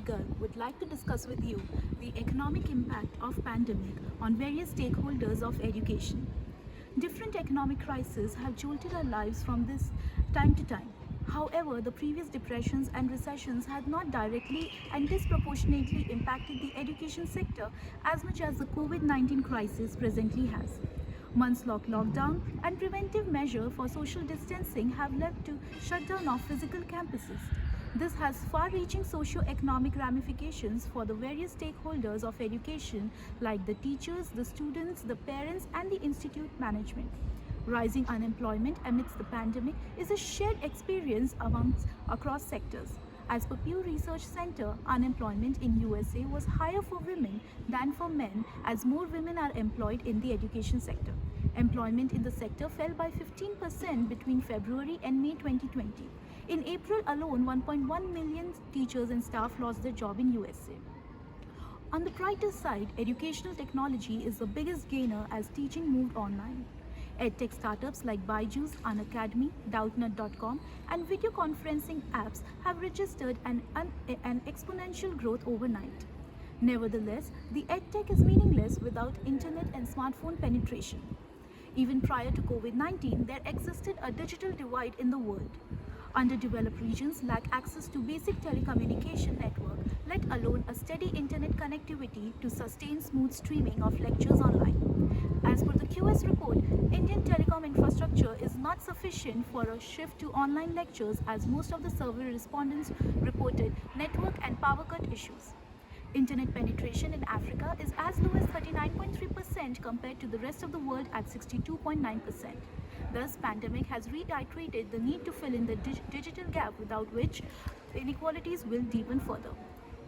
Garg would like to discuss with you the economic impact of pandemic on various stakeholders of education. Different economic crises have jolted our lives from this time to time. However, the previous depressions and recessions had not directly and disproportionately impacted the education sector as much as the COVID-19 crisis presently has. Months-long lockdown and preventive measure for social distancing have led to shutdown of physical campuses. This has far-reaching socio-economic ramifications for the various stakeholders of education like the teachers, the students, the parents and the institute management. Rising unemployment amidst the pandemic is a shared experience across sectors. As per Pew Research Center, unemployment in USA was higher for women than for men as more women are employed in the education sector. Employment in the sector fell by 15% between February and May 2020. In April alone, 1.1 million teachers and staff lost their job in USA. On the brighter side, educational technology is the biggest gainer as teaching moved online. EdTech startups like Byju's, Unacademy, Doubtnut.com and video conferencing apps have registered an exponential growth overnight. Nevertheless, the EdTech is meaningless without internet and smartphone penetration. Even prior to COVID-19, there existed a digital divide in the world. Underdeveloped regions lack access to basic telecommunication network, let alone a steady internet connectivity to sustain smooth streaming of lectures online. As per the QS report, Indian telecom infrastructure is not sufficient for a shift to online lectures as most of the survey respondents reported network and power cut issues. Internet penetration in Africa is as low as 39.3% compared to the rest of the world at 62.9%. Thus, pandemic has reiterated the need to fill in the digital gap without which inequalities will deepen further.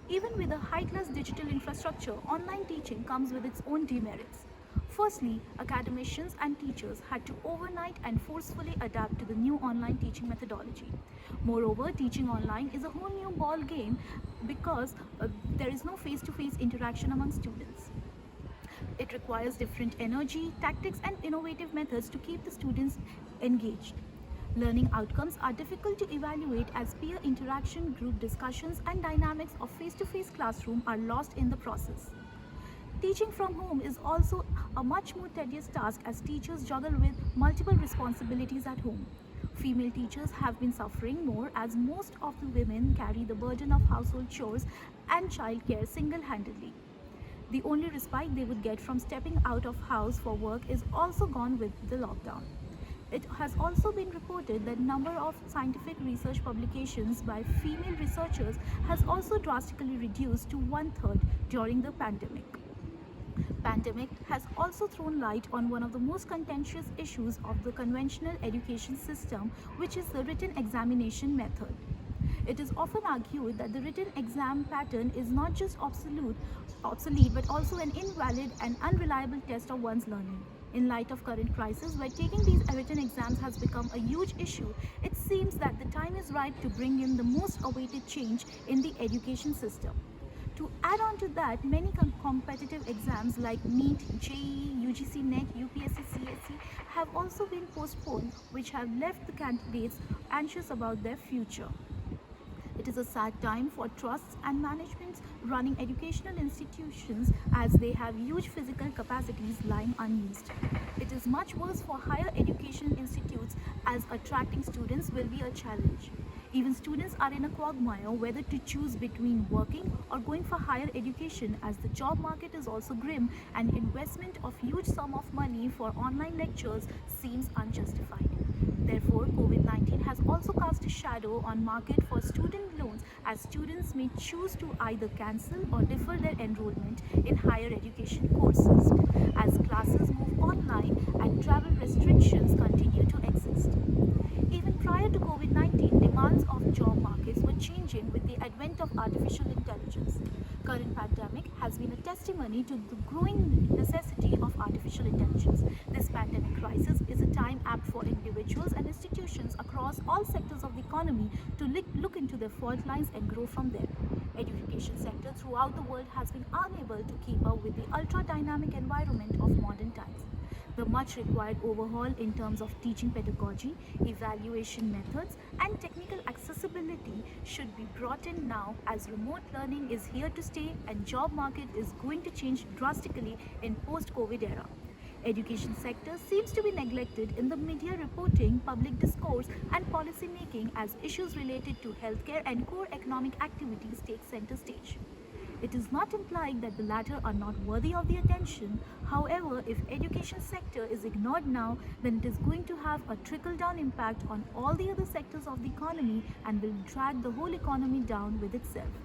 Even with a high-class digital infrastructure, online teaching comes with its own demerits. Firstly, academicians and teachers had to overnight and forcefully adapt to the new online teaching methodology. Moreover, teaching online is a whole new ball game because there is no face-to-face interaction among students. It requires different energy, tactics and innovative methods to keep the students engaged. Learning outcomes are difficult to evaluate as peer interaction, group discussions and dynamics of face-to-face classroom are lost in the process. Teaching from home is also a much more tedious task as teachers juggle with multiple responsibilities at home. Female teachers have been suffering more as most of the women carry the burden of household chores and childcare single-handedly. The only respite they would get from stepping out of house for work is also gone with the lockdown. It has also been reported that number of scientific research publications by female researchers has also drastically reduced to 1/3 during the pandemic. Pandemic has also thrown light on one of the most contentious issues of the conventional education system, which is the written examination method. It is often argued that the written exam pattern is not just obsolete but also an invalid and unreliable test of one's learning. In light of current crisis, where taking these written exams has become a huge issue, it seems that the time is ripe to bring in the most awaited change in the education system. To add on to that, many competitive exams like NEET, JEE, UGC NET, UPSC, CSE have also been postponed, which have left the candidates anxious about their future. It is a sad time for trusts and managements running educational institutions as they have huge physical capacities lying unused. It is much worse for higher education institutes as attracting students will be a challenge. Even students are in a quagmire whether to choose between working or going for higher education as the job market is also grim and investment of huge sum of money for online lectures seems unjustified. Therefore, COVID-19 has also cast a shadow on market for student loans as students may choose to either cancel or defer their enrollment in higher education courses as classes move online and travel restrictions continue to exist. Even prior to COVID-19, demands of job markets were changing with the advent of artificial intelligence. Current pandemic has been a testimony to the growing necessity of artificial intelligence. This pandemic crisis is a time apt for individuals and institutions across all sectors of the economy to look into their fault lines and grow from there. Education sector throughout the world has been unable to keep up with the ultra-dynamic environment of modern times. The much required overhaul in terms of teaching pedagogy, evaluation methods, and technical accessibility should be brought in now, as remote learning is here to stay and job market is going to change drastically in post-COVID era. Education sector seems to be neglected in the media reporting, public discourse, and policy making as issues related to healthcare and core economic activities take center stage. It is not implying that the latter are not worthy of the attention. However, if education sector is ignored now, then it is going to have a trickle-down impact on all the other sectors of the economy and will drag the whole economy down with itself.